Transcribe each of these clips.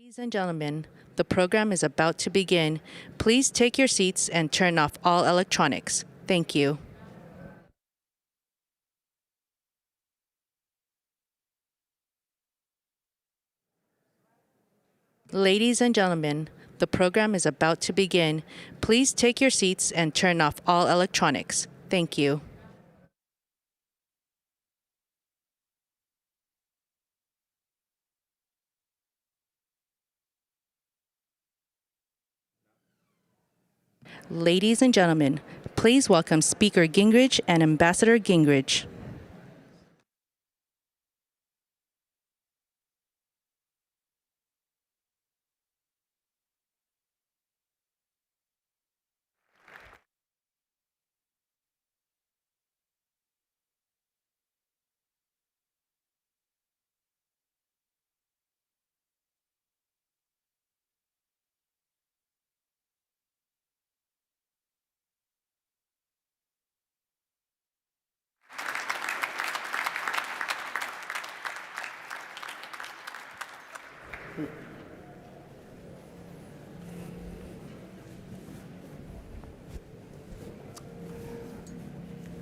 Ladies and gentlemen, the program is about to begin. Please take your seats and turn off all electronics. Thank you. Ladies and gentlemen, the program is about to begin. Please take your seats and turn off all electronics. Thank you. Ladies and gentlemen, please welcome Speaker Gingrich and Ambassador Gingrich.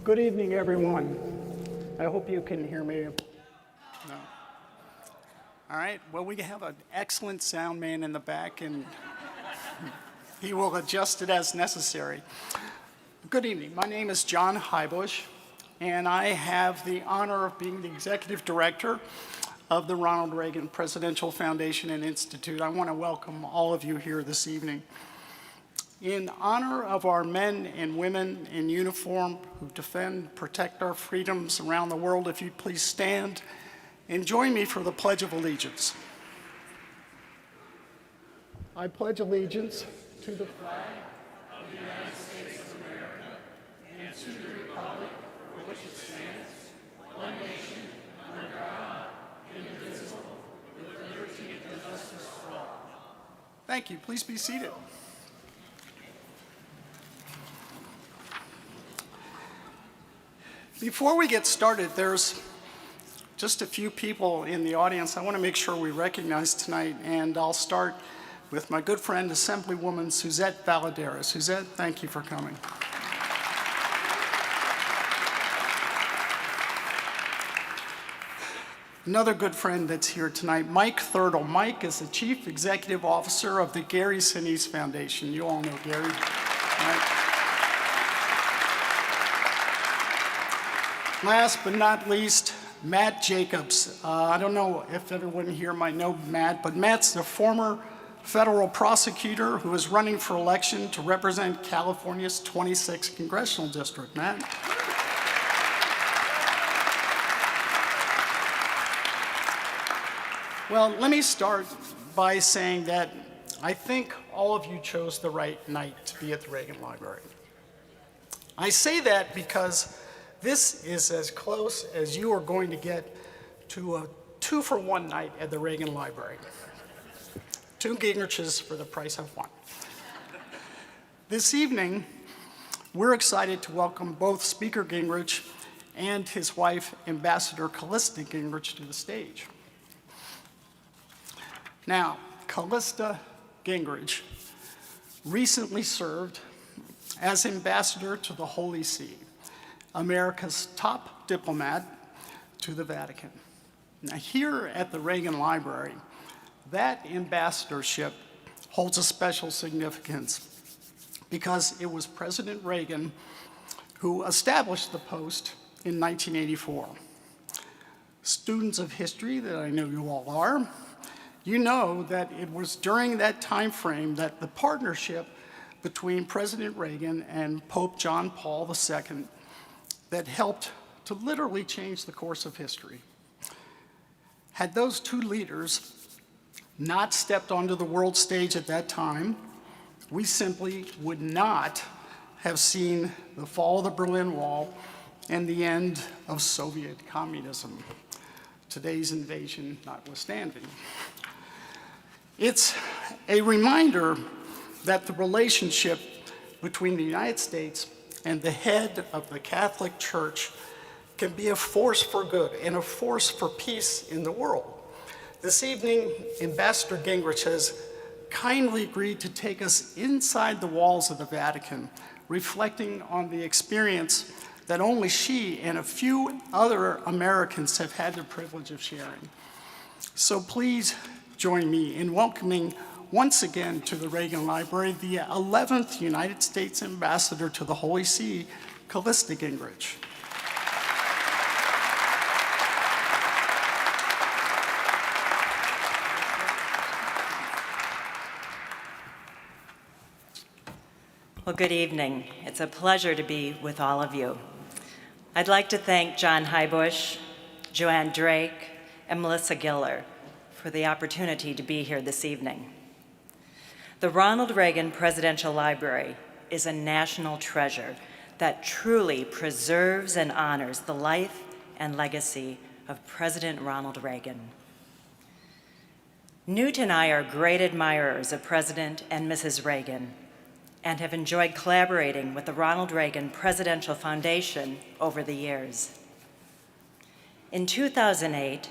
Good evening, everyone. I hope you can hear me. No. All right, well, we have an excellent sound man in the back, and he will adjust it as necessary. Good evening. My name is John Highbush, and I have the honor of being the executive director of the Ronald Reagan Presidential Foundation and Institute. I want to welcome all of you here this evening. In honor of our men and women in uniform who defend, protect our freedoms around the world, if you'd please stand and join me for the Pledge of Allegiance. I pledge allegiance to the flag of the United States of America and to the republic for which it stands, one nation, under God, indivisible, with liberty and justice for all. Thank you. Please be seated. Before we get started, there's just a few people in the audience I want to make sure we recognize tonight, and I'll start with my good friend, Assemblywoman Suzette Valadero. Suzette, thank you for coming. Another good friend that's here tonight, Mike Thurtle. Mike is the Chief Executive Officer of the Gary Sinise Foundation. You all know Gary. Right? Last but not least, Matt Jacobs. I don't know if everyone here might know Matt, but Matt's the former federal prosecutor who is running for election to represent California's 26th congressional district. Matt? Well, let me start by saying that I think all of you chose the right night to be at the Reagan Library. I say that because this is as close as you are going to get to a 2-for-1 night at the Reagan Library. 2 Gingriches for the price of 1. This evening, we're excited to welcome both Speaker Gingrich and his wife, Ambassador Callista Gingrich, to the stage. Now, Callista Gingrich recently served as ambassador to the Holy See, America's top diplomat to the Vatican. Now, here at the Reagan Library, that ambassadorship holds a special significance because it was President Reagan who established the post in 1984. Students of history that I know you all are, you know that it was during that time frame that the partnership between President Reagan and Pope John Paul II that helped to literally change the course of history. Had those 2 leaders not stepped onto the world stage at that time, we simply would not have seen the fall of the Berlin Wall and the end of Soviet communism, today's invasion notwithstanding. It's a reminder that the relationship between the United States and the head of the Catholic Church can be a force for good and a force for peace in the world. This evening, Ambassador Gingrich has kindly agreed to take us inside the walls of the Vatican, reflecting on the experience that only she and a few other Americans have had the privilege of sharing. So please join me in welcoming once again to the Reagan Library the 11th United States Ambassador to the Holy See, Callista Gingrich. Well, good evening. It's a pleasure to be with all of you. I'd like to thank John Highbush, Joanne Drake, and Melissa Giller for the opportunity to be here this evening. The Ronald Reagan Presidential Library is a national treasure that truly preserves and honors the life and legacy of President Ronald Reagan. Newt and I are great admirers of President and Mrs. Reagan and have enjoyed collaborating with the Ronald Reagan Presidential Foundation over the years. In 2008,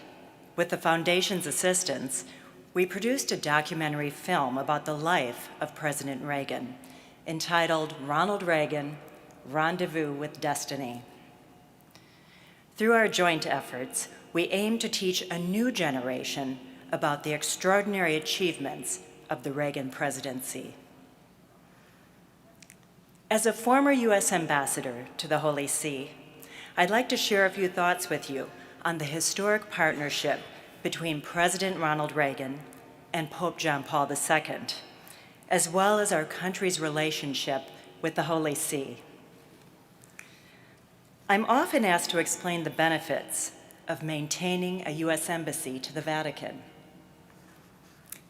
with the Foundation's assistance, we produced a documentary film about the life of President Reagan, entitled Ronald Reagan, Rendezvous with Destiny. Through our joint efforts, we aim to teach a new generation about the extraordinary achievements of the Reagan presidency. As a former U.S. ambassador to the Holy See, I'd like to share a few thoughts with you on the historic partnership between President Ronald Reagan and Pope John Paul II, as well as our country's relationship with the Holy See. I'm often asked to explain the benefits of maintaining a U.S. embassy to the Vatican.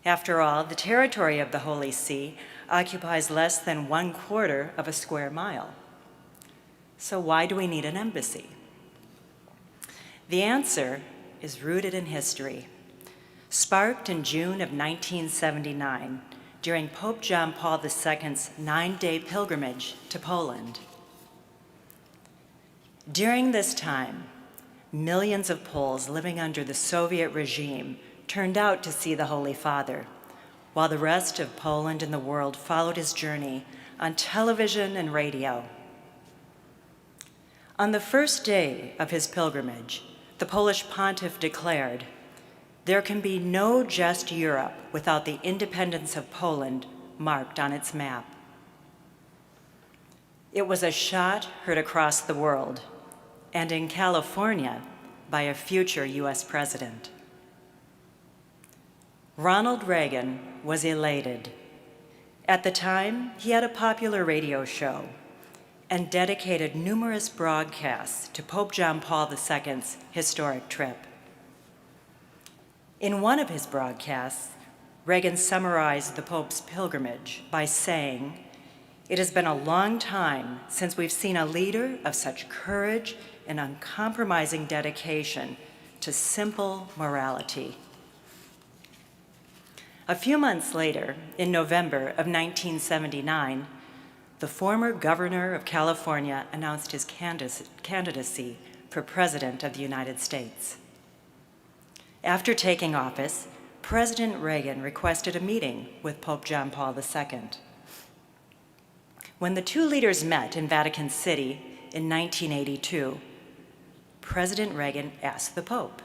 After all, the territory of the Holy See occupies less than 1/4 of a square mile. So why do we need an embassy? The answer is rooted in history, sparked in June of 1979 during Pope John Paul II's 9-day pilgrimage to Poland. During this time, millions of Poles living under the Soviet regime turned out to see the Holy Father, while the rest of Poland and the world followed his journey on television and radio. On the first day of his pilgrimage, the Polish pontiff declared, "There can be no just Europe without the independence of Poland marked on its map." It was a shot heard across the world, and in California by a future U.S. president. Ronald Reagan was elated. At the time, he had a popular radio show and dedicated numerous broadcasts to Pope John Paul II's historic trip. In one of his broadcasts, Reagan summarized the Pope's pilgrimage by saying, "It has been a long time since we've seen a leader of such courage and uncompromising dedication to simple morality." A few months later, in November of 1979, the former governor of California announced his candidacy for President of the United States. After taking office, President Reagan requested a meeting with Pope John Paul II. When the two leaders met in Vatican City in 1982, President Reagan asked the Pope,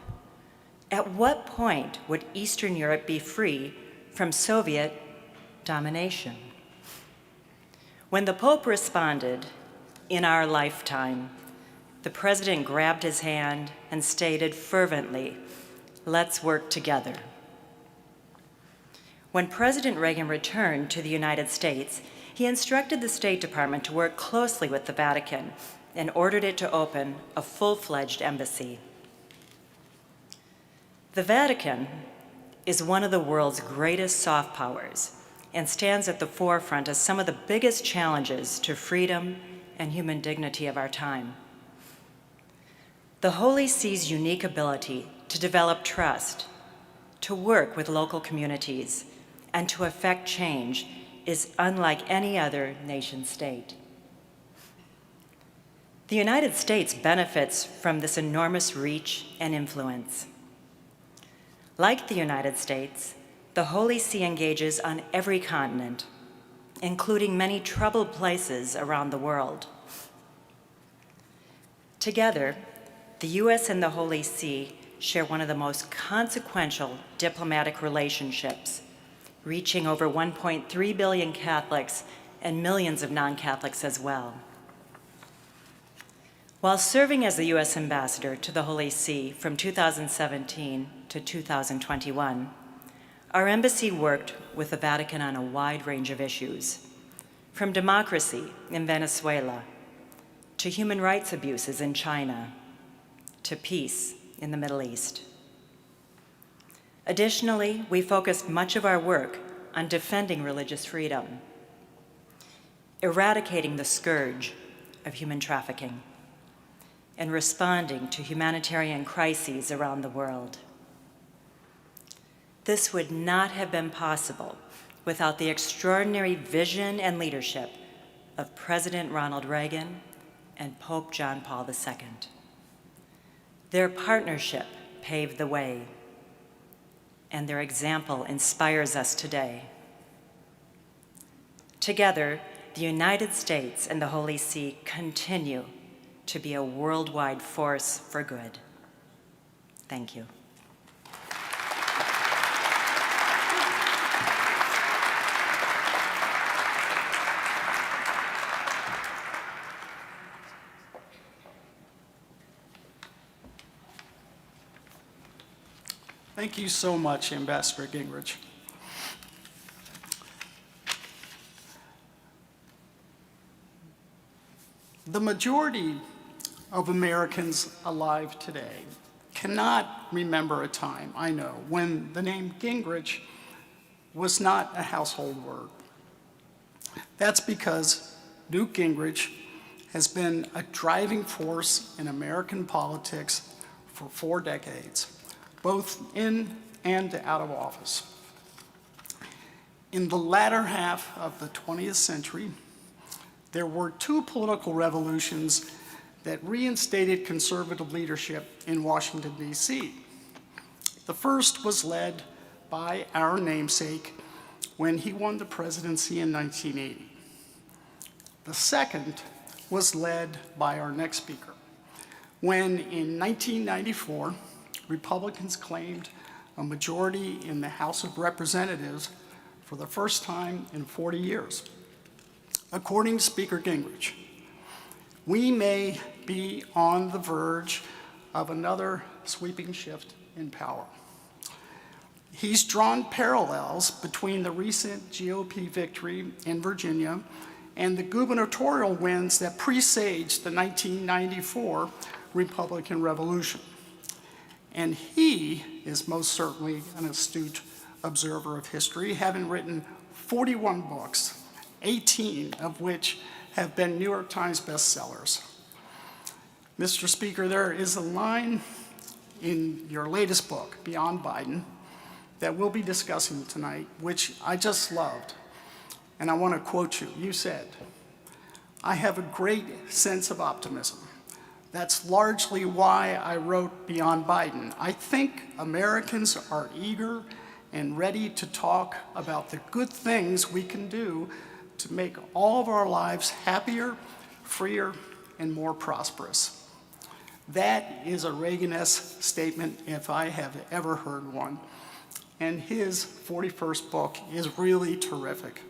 "At what point would Eastern Europe be free from Soviet domination?" When the Pope responded, "In our lifetime," the President grabbed his hand and stated fervently, "Let's work together." When President Reagan returned to the United States, he instructed the State Department to work closely with the Vatican and ordered it to open a full-fledged embassy. The Vatican is one of the world's greatest soft powers and stands at the forefront of some of the biggest challenges to freedom and human dignity of our time. The Holy See's unique ability to develop trust, to work with local communities, and to effect change is unlike any other nation-state. The United States benefits from this enormous reach and influence. Like the United States, the Holy See engages on every continent, including many troubled places around the world. Together, the U.S. and the Holy See share one of the most consequential diplomatic relationships, reaching over 1.3 billion Catholics and millions of non-Catholics as well. While serving as the U.S. ambassador to the Holy See from 2017 to 2021, our embassy worked with the Vatican on a wide range of issues, from democracy in Venezuela, to human rights abuses in China, to peace in the Middle East. Additionally, we focused much of our work on defending religious freedom, eradicating the scourge of human trafficking, and responding to humanitarian crises around the world. This would not have been possible without the extraordinary vision and leadership of President Ronald Reagan and Pope John Paul II. Their partnership paved the way, and their example inspires us today. Together, the United States and the Holy See continue to be a worldwide force for good. Thank you. Thank you so much, Ambassador Gingrich. The majority of Americans alive today cannot remember a time, I know, when the name Gingrich was not a household word. That's because Newt Gingrich has been a driving force in American politics for 4 decades, both in and out of office. In the latter half of the 20th century, there were 2 political revolutions that reinstated conservative leadership in Washington, D.C. The first was led by our namesake when he won the presidency in 1980. The second was led by our next speaker, when in 1994, Republicans claimed a majority in the House of Representatives for the first time in 40 years. According to Speaker Gingrich, we may be on the verge of another sweeping shift in power. He's drawn parallels between the recent GOP victory in Virginia and the gubernatorial wins that presaged the 1994 Republican Revolution. And he is most certainly an astute observer of history, having written 41 books, 18 of which have been New York Times bestsellers. Mr. Speaker, there is a line in your latest book, Beyond Biden, that we'll be discussing tonight, which I just loved. And I want to quote you. You said, "I have a great sense of optimism. That's largely why I wrote Beyond Biden. I think Americans are eager and ready to talk about the good things we can do to make all of our lives happier, freer, and more prosperous." That is a Reagan-esque statement if I have ever heard one. And his 41st book is really terrific.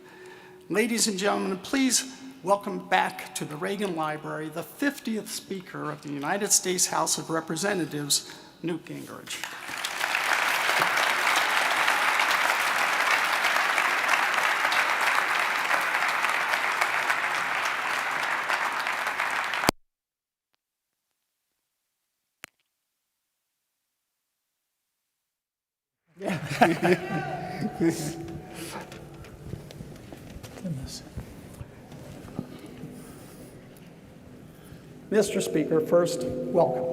Ladies and gentlemen, please welcome back to the Reagan Library the 50th Speaker of the United States House of Representatives, Newt Gingrich. Mr. Speaker, first, welcome.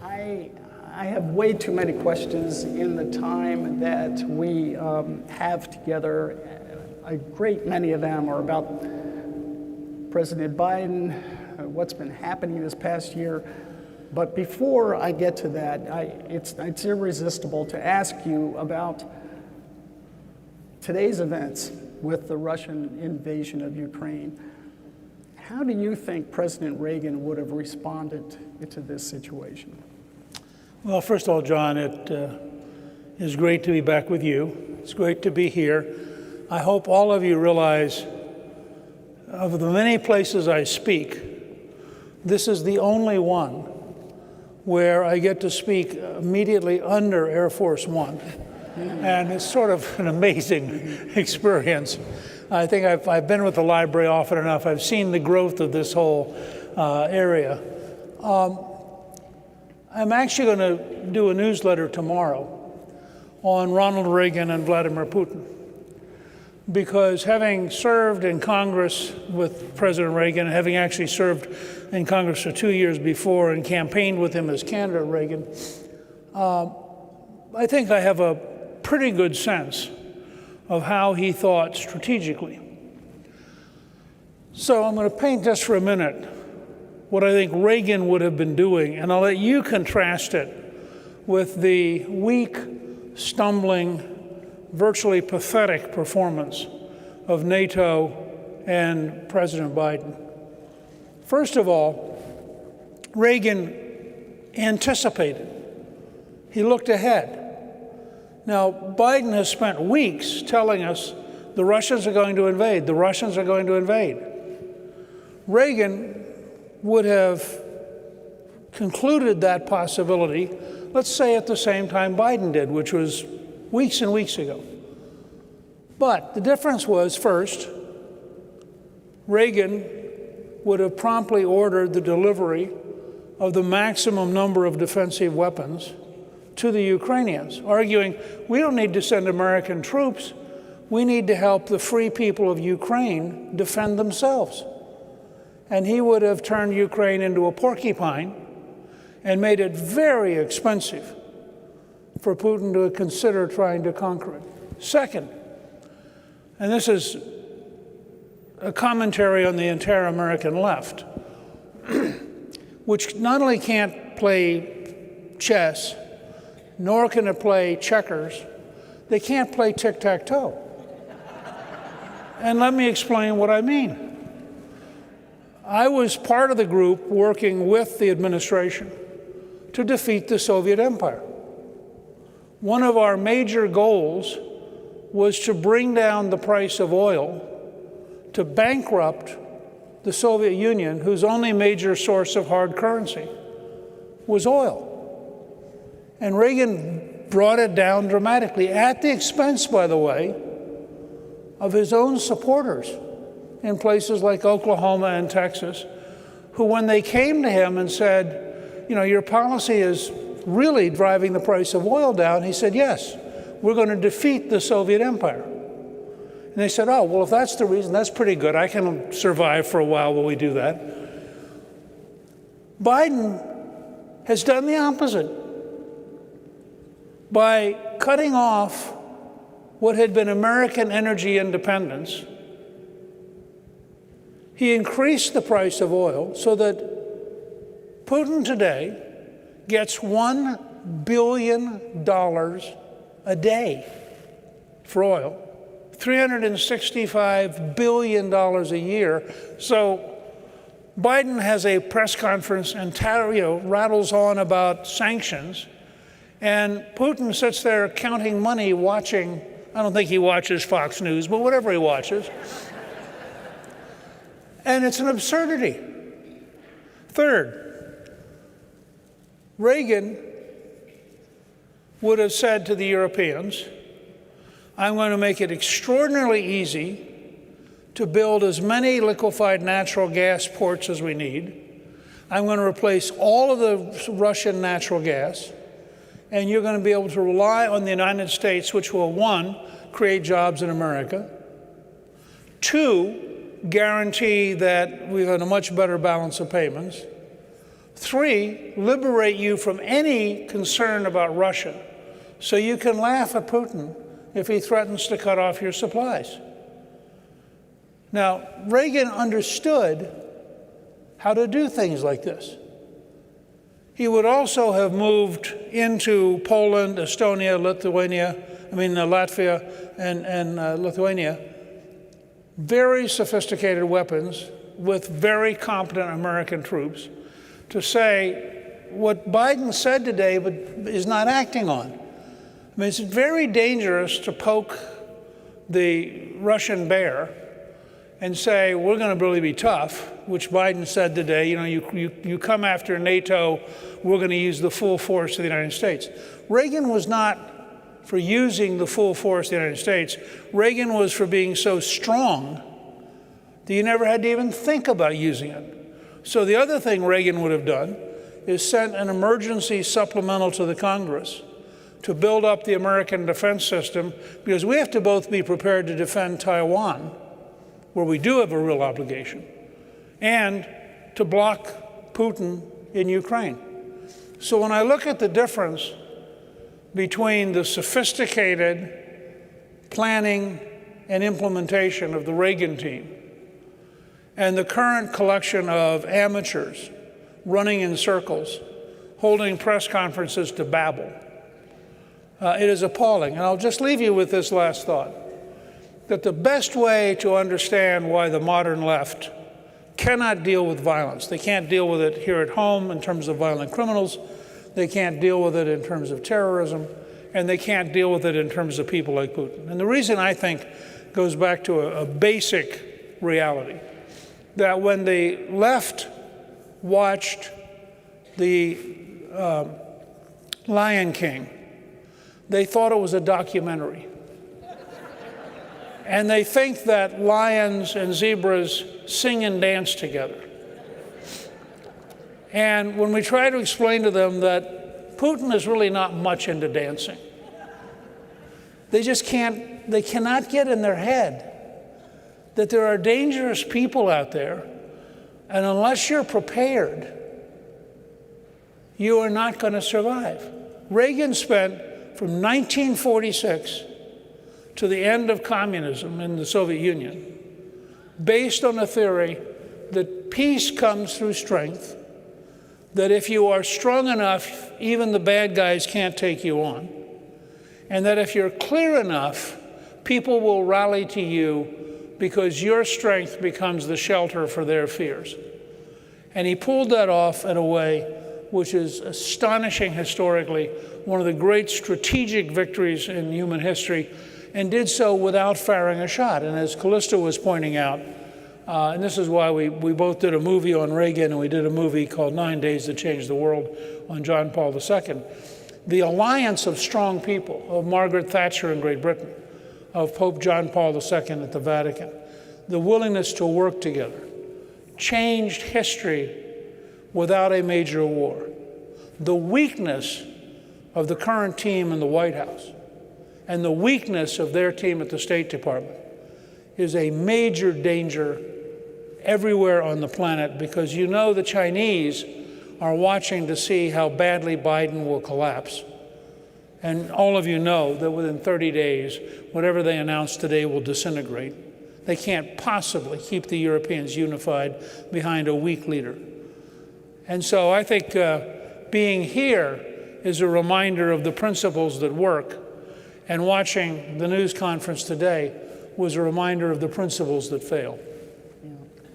I have way too many questions in the time that we have together. A great many of them are about President Biden, what's been happening this past year. But before I get to that, it's irresistible to ask you about today's events with the Russian invasion of Ukraine. How do you think President Reagan would have responded to this situation? Well, first of all, John, it is great to be back with you. It's great to be here. I hope all of you realize, of the many places I speak, this is the only one where I get to speak immediately under Air Force One. And it's sort of an amazing experience. I think I've been with the library often enough. I've seen the growth of this whole area. I'm actually going to do a newsletter tomorrow on Ronald Reagan and Vladimir Putin, because having served in Congress with President Reagan, and having actually served in Congress for 2 years before and campaigned with him as candidate Reagan, I think I have a pretty good sense of how he thought strategically. So I'm going to paint just for a minute what I think Reagan would have been doing, and I'll let you contrast it with the weak, stumbling, virtually pathetic performance of NATO and President Biden. First of all, Reagan anticipated. He looked ahead. Now, Biden has spent weeks telling us the Russians are going to invade, the Russians are going to invade. Reagan would have concluded that possibility, let's say at the same time Biden did, which was weeks and weeks ago. But the difference was, first, Reagan would have promptly ordered the delivery of the maximum number of defensive weapons to the Ukrainians, arguing, we don't need to send American troops, we need to help the free people of Ukraine defend themselves. And he would have turned Ukraine into a porcupine and made it very expensive for Putin to consider trying to conquer it. Second, and this is a commentary on the entire American left, which not only can't play chess, nor can it play checkers, they can't play tic-tac-toe. And let me explain what I mean. I was part of the group working with the administration to defeat the Soviet Empire. One of our major goals was to bring down the price of oil, to bankrupt the Soviet Union, whose only major source of hard currency was oil. And Reagan brought it down dramatically, at the expense, by the way, of his own supporters in places like Oklahoma and Texas, who, when they came to him and said, you know, your policy is really driving the price of oil down, he said, yes, we're going to defeat the Soviet Empire. And they said, oh, well, if that's the reason, that's pretty good. I can survive for a while while we do that. Biden has done the opposite. By cutting off what had been American energy independence, he increased the price of oil so that Putin today gets $1 billion a day for oil, $365 billion a year. So Biden has a press conference and rattles on about sanctions, and Putin sits there counting money, watching, I don't think he watches Fox News, but whatever he watches. And it's an absurdity. Third, Reagan would have said to the Europeans, I'm going to make it extraordinarily easy to build as many liquefied natural gas ports as we need. I'm going to replace all of the Russian natural gas, and you're going to be able to rely on the United States, which will, one, create jobs in America, two, guarantee that we've got a much better balance of payments, three, liberate you from any concern about Russia, so you can laugh at Putin if he threatens to cut off your supplies. Now, Reagan understood how to do things like this. he would also have moved into Poland, Estonia, Latvia, and Lithuania, very sophisticated weapons with very competent American troops to say what Biden said today but is not acting on. I mean, it's very dangerous to poke the Russian bear and say, we're going to really be tough, which Biden said today, you come after NATO, we're going to use the full force of the United States. Reagan was not for using the full force of the United States. Reagan was for being so strong that you never had to even think about using it. So the other thing Reagan would have done is sent an emergency supplemental to the Congress to build up the American defense system, because we have to both be prepared to defend Taiwan, where we do have a real obligation, and to block Putin in Ukraine. So when I look at the difference between the sophisticated planning and implementation of the Reagan team and the current collection of amateurs running in circles, holding press conferences to babble, it is appalling. And I'll just leave you with this last thought, that the best way to understand why the modern left cannot deal with violence, they can't deal with it here at home in terms of violent criminals, they can't deal with it in terms of terrorism, and they can't deal with it in terms of people like Putin. And the reason, I think, goes back to a basic reality, that when the left watched the Lion King, they thought it was a documentary. And they think that lions and zebras sing and dance together. And when we try to explain to them that Putin is really not much into dancing, they cannot get in their head that there are dangerous people out there, and unless you're prepared, you are not going to survive. Reagan spent from 1946 to the end of communism in the Soviet Union based on the theory that peace comes through strength, that if you are strong enough, even the bad guys can't take you on, and that if you're clear enough, people will rally to you because your strength becomes the shelter for their fears. And he pulled that off in a way which is astonishing historically, one of the great strategic victories in human history, and did so without firing a shot. And as Callista was pointing out, and this is why we both did a movie on Reagan, and we did a movie called 9 Days That Changed the World on John Paul II. The alliance of strong people, of Margaret Thatcher in Great Britain, of Pope John Paul II at the Vatican, the willingness to work together, changed history without a major war. The weakness of the current team in the White House and the weakness of their team at the State Department is a major danger everywhere on the planet, because you know the Chinese are watching to see how badly Biden will collapse. And all of you know that within 30 days, whatever they announce today will disintegrate. They can't possibly keep the Europeans unified behind a weak leader. And so I think being here is a reminder of the principles that work, and watching the news conference today was a reminder of the principles that fail.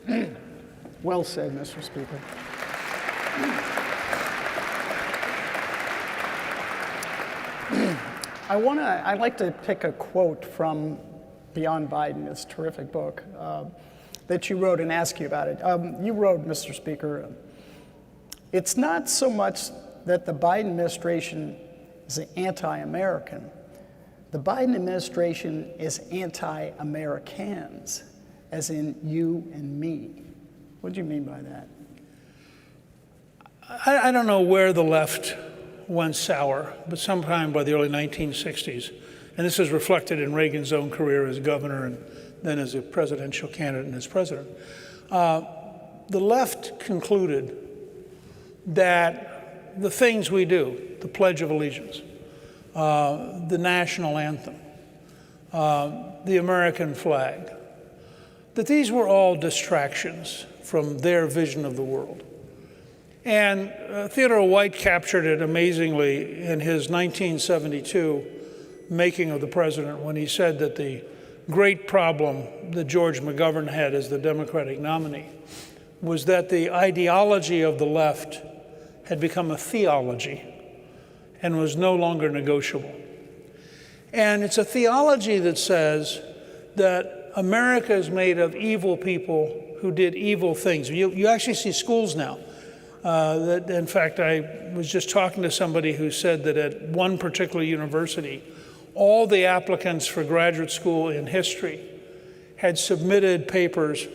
Yeah. Well said, Mr. Speaker. I'd like to pick a quote from Beyond Biden, this terrific book, that you wrote, and ask you about it. You wrote, Mr. Speaker, it's not so much that the Biden administration is anti-American. The Biden administration is anti-Americans, as in you and me. What do you mean by that? I don't know where the left went sour, but sometime by the early 1960s, and this is reflected in Reagan's own career as governor and then as a presidential candidate and as president, the left concluded that the things we do, the Pledge of Allegiance, the national anthem, the American flag, that these were all distractions from their vision of the world. And Theodore White captured it amazingly in his 1972 Making of the President, when he said that the great problem that George McGovern had as the Democratic nominee was that the ideology of the left had become a theology and was no longer negotiable. And it's a theology that says that America is made of evil people who did evil things. You actually see schools now. In fact, I was just talking to somebody who said that at one particular university, all the applicants for graduate school in history had submitted papers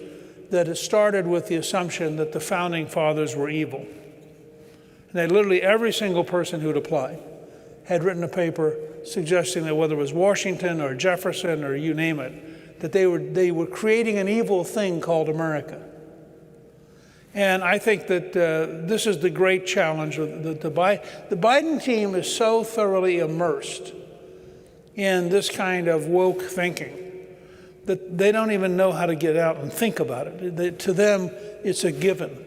that had started with the assumption that the founding fathers were evil. And that literally every single person who'd applied had written a paper suggesting that whether it was Washington or Jefferson or you name it, that they were creating an evil thing called America. And I think that this is the great challenge. The Biden team is so thoroughly immersed in this kind of woke thinking that they don't even know how to get out and think about it. To them, it's a given.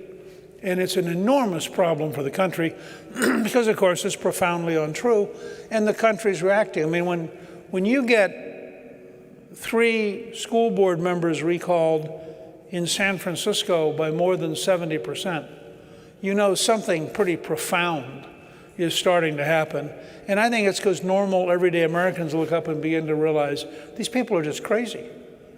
And it's an enormous problem for the country because, of course, it's profoundly untrue, and the country's reacting. I mean, when you get 3 school board members recalled in San Francisco by more than 70%, you know something pretty profound is starting to happen. And I think it's because normal, everyday Americans look up and begin to realize these people are just crazy.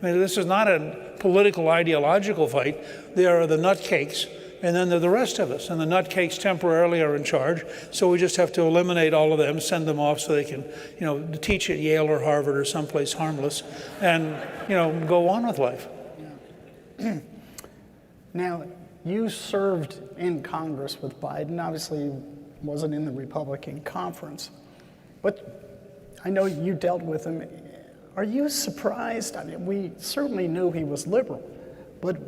I mean, this is not a political, ideological fight. They are the nutcakes, and then they're the rest of us. And the nutcakes temporarily are in charge, so we just have to eliminate all of them, send them off so they can, teach at Yale or Harvard or someplace harmless, and, go on with life. Yeah. Now, you served in Congress with Biden. Obviously, wasn't in the Republican conference, but I know you dealt with him. Are you surprised? I mean, we certainly knew he was liberal, but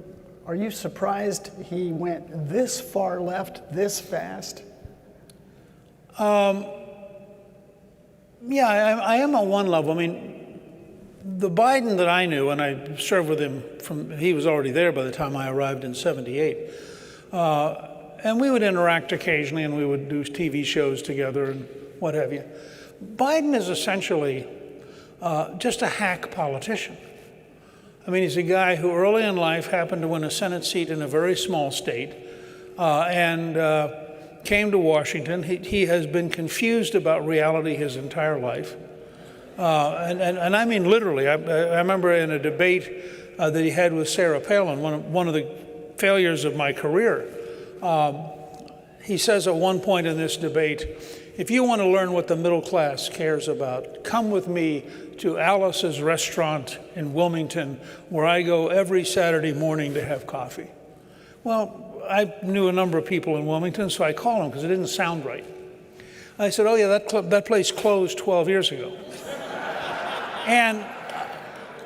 are you surprised he went this far left, this fast? Yeah, I am on one level. I mean, the Biden that I knew, and I served with him he was already there by the time I arrived in '78. And we would interact occasionally, and we would do TV shows together and what have you. Biden is essentially just a hack politician. I mean, he's a guy who early in life happened to win a Senate seat in a very small state and came to Washington. He has been confused about reality his entire life. And I mean literally. I remember in a debate that he had with Sarah Palin, one of the failures of my career, he says at one point in this debate, if you want to learn what the middle class cares about, come with me to Alice's restaurant in Wilmington, where I go every Saturday morning to have coffee. Well, I knew a number of people in Wilmington, so I called him because it didn't sound right. I said, oh yeah, that place closed 12 years ago. And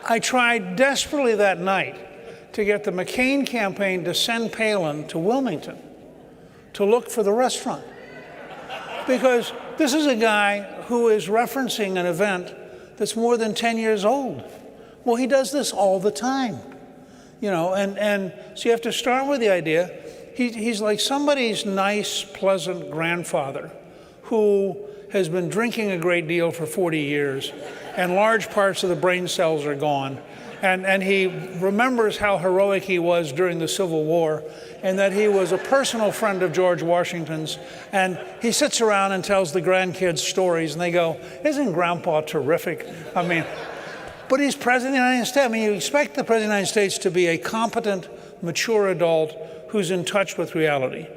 I tried desperately that night to get the McCain campaign to send Palin to Wilmington to look for the restaurant. Because this is a guy who is referencing an event that's more than 10 years old. Well, he does this all the time, and so you have to start with the idea, he's like somebody's nice, pleasant grandfather who has been drinking a great deal for 40 years, and large parts of the brain cells are gone. And he remembers how heroic he was during the Civil War, and that he was a personal friend of George Washington's. And he sits around and tells the grandkids stories, and they go, isn't Grandpa terrific? I mean, but he's President of the United States. I mean, you expect the President of the United States to be a competent, mature adult who's in touch with reality.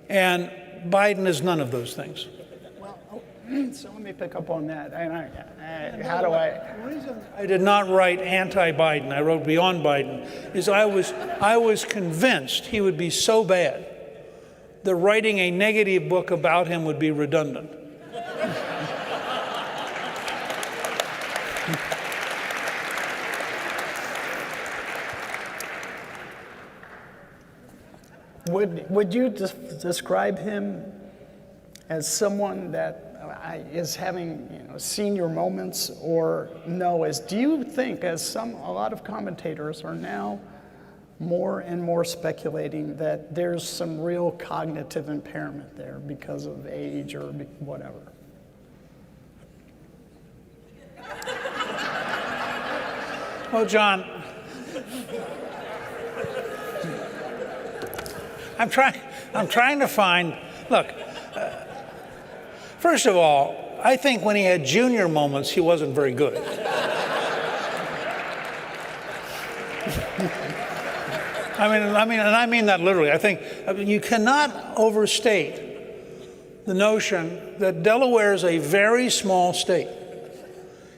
And Biden is none of those things. So let me pick up on that. And The reason I did not write anti-Biden, I wrote beyond Biden, is I was convinced he would be so bad that writing a negative book about him would be redundant. Would you describe him as someone that is having senior moments, or no? Do you think, as a lot of commentators are now more and more speculating that there's some real cognitive impairment there because of age or whatever. Well, John, I'm trying to find, look, first of all, I think when he had junior moments, he wasn't very good. I mean that literally. I think you cannot overstate the notion that Delaware is a very small state,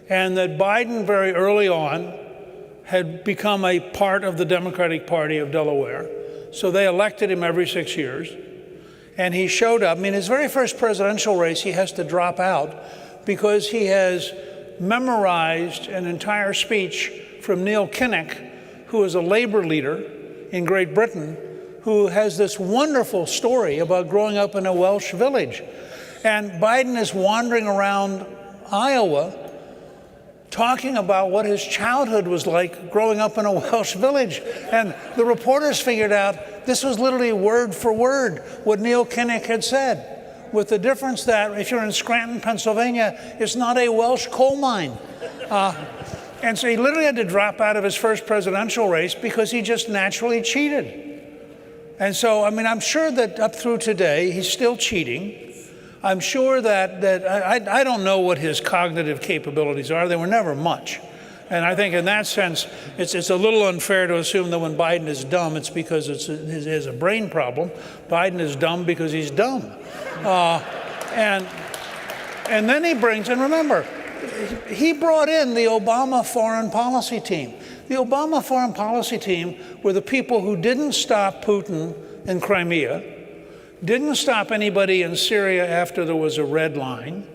and that Biden very early on had become a part of the Democratic Party of Delaware. So they elected him every 6 years. And he showed up. I mean, his very first presidential race, he has to drop out because he has memorized an entire speech from Neil Kinnock, who is a labor leader in Great Britain, who has this wonderful story about growing up in a Welsh village. And Biden is wandering around Iowa talking about what his childhood was like growing up in a Welsh village. And the reporters figured out this was literally word for word what Neil Kinnock had said, with the difference that if you're in Scranton, Pennsylvania, it's not a Welsh coal mine. And so he literally had to drop out of his first presidential race because he just naturally cheated. And so, I mean, I'm sure that up through today, he's still cheating. I'm sure that I don't know what his cognitive capabilities are. They were never much. And I think in that sense, it's a little unfair to assume that when Biden is dumb, it's because he has a brain problem. Biden is dumb because he's dumb. And then he brings, and remember, he brought in the Obama foreign policy team. The Obama foreign policy team were the people who didn't stop Putin in Crimea, didn't stop anybody in Syria after there was a red line.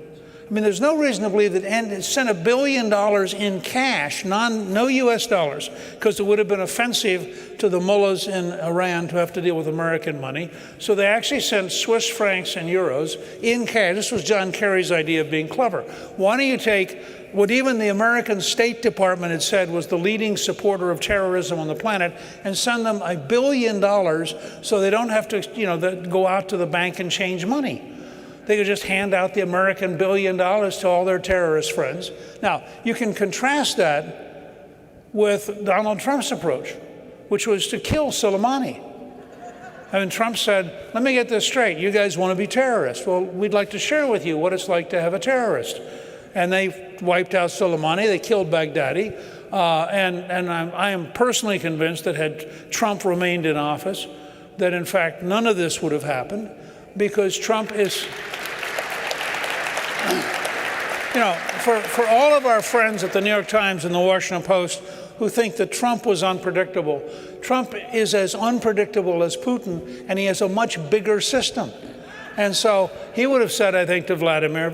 I mean, there's no reason to believe that, and it sent $1 billion in cash, no US dollars, because it would have been offensive to the mullahs in Iran to have to deal with American money. So they actually sent Swiss francs and euros in cash. This was John Kerry's idea of being clever. Why don't you take what even the American State Department had said was the leading supporter of terrorism on the planet and send them $1 billion so they don't have to, go out to the bank and change money. They could just hand out the American $1 billion to all their terrorist friends. Now, you can contrast that with Donald Trump's approach, which was to kill Soleimani. I mean, Trump said, let me get this straight. You guys want to be terrorists. Well, we'd like to share with you what it's like to have a terrorist. And they wiped out Soleimani. They killed Baghdadi. And I am personally convinced that had Trump remained in office, that in fact none of this would have happened, because Trump is, for all of our friends at the New York Times and the Washington Post who think that Trump was unpredictable, Trump is as unpredictable as Putin, and he has a much bigger system. And so he would have said, I think, to Vladimir,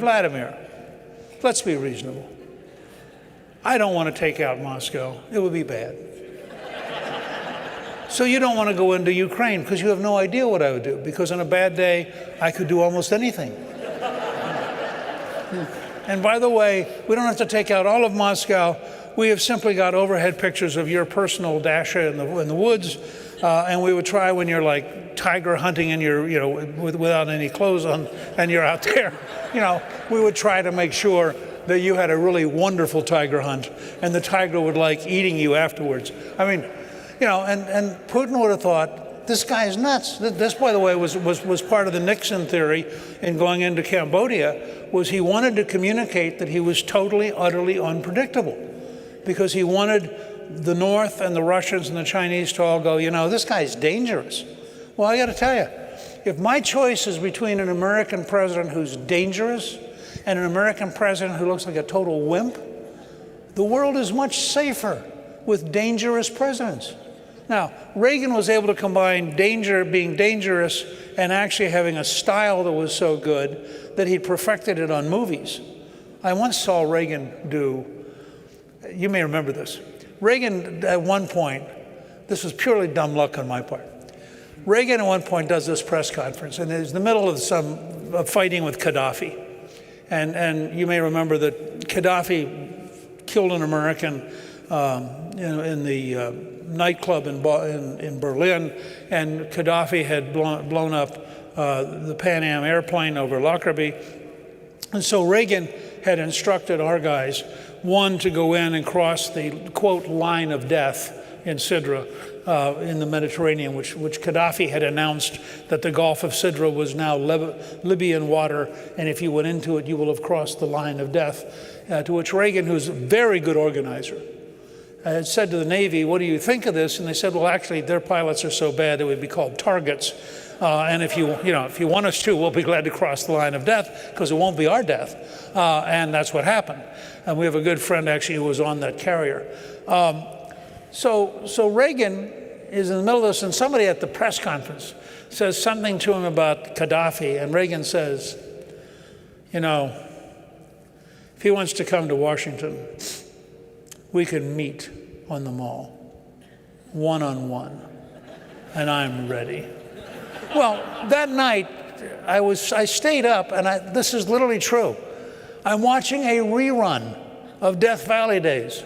let's be reasonable. I don't want to take out Moscow. It would be bad. So you don't want to go into Ukraine because you have no idea what I would do, because on a bad day, I could do almost anything. And by the way, we don't have to take out all of Moscow. We have simply got overhead pictures of your personal dacha in the woods, and we would try when you're like tiger hunting and you're, without any clothes on, and you're out there, we would try to make sure that you had a really wonderful tiger hunt, and the tiger would like eating you afterwards. I mean, and Putin would have thought, this guy is nuts. This, by the way, was part of the Nixon theory in going into Cambodia, was he wanted to communicate that he was totally, utterly unpredictable, because he wanted the North and the Russians and the Chinese to all go, this guy's dangerous. Well, I got to tell you, if my choice is between an American president who's dangerous and an American president who looks like a total wimp, the world is much safer with dangerous presidents. Now, Reagan was able to combine being dangerous and actually having a style that was so good that he perfected it on movies. I once saw Reagan do, you may remember this. Reagan, at one point, this was purely dumb luck on my part. Reagan, at one point, does this press conference, and it's in the middle of some fighting with Gaddafi. And you may remember that Gaddafi killed an American in the nightclub in Berlin, and Gaddafi had blown up the Pan Am airplane over Lockerbie. And so Reagan had instructed our guys, one, to go in and cross the, quote, line of death in Sidra in the Mediterranean, which Gaddafi had announced that the Gulf of Sidra was now Libyan water, and if you went into it, you will have crossed the line of death. To which Reagan, who's a very good organizer, had said to the Navy, what do you think of this? And they said, well, actually, their pilots are so bad they would be called targets. And if you want us to, we'll be glad to cross the line of death, because it won't be our death. And that's what happened. And we have a good friend, actually, who was on that carrier. So Reagan is in the middle of this, and somebody at the press conference says something to him about Gaddafi, and Reagan says, if he wants to come to Washington, we can meet on the Mall, one-on-one, and I'm ready. Well, that night, I stayed up, and this is literally true. I'm watching a rerun of Death Valley Days.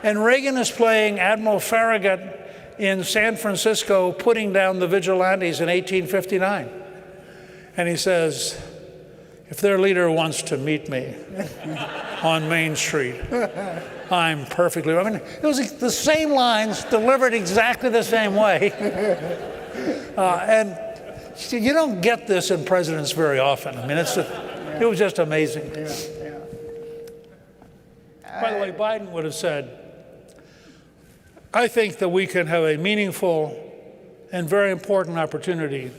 And Reagan is playing Admiral Farragut in San Francisco, putting down the vigilantes in 1859. And he says, if their leader wants to meet me on Main Street, I'm perfectly, it was the same lines delivered exactly the same way. And you don't get this in presidents very often. It was just amazing. Yeah. By the way, Biden would have said, I think that we can have a meaningful and very important opportunity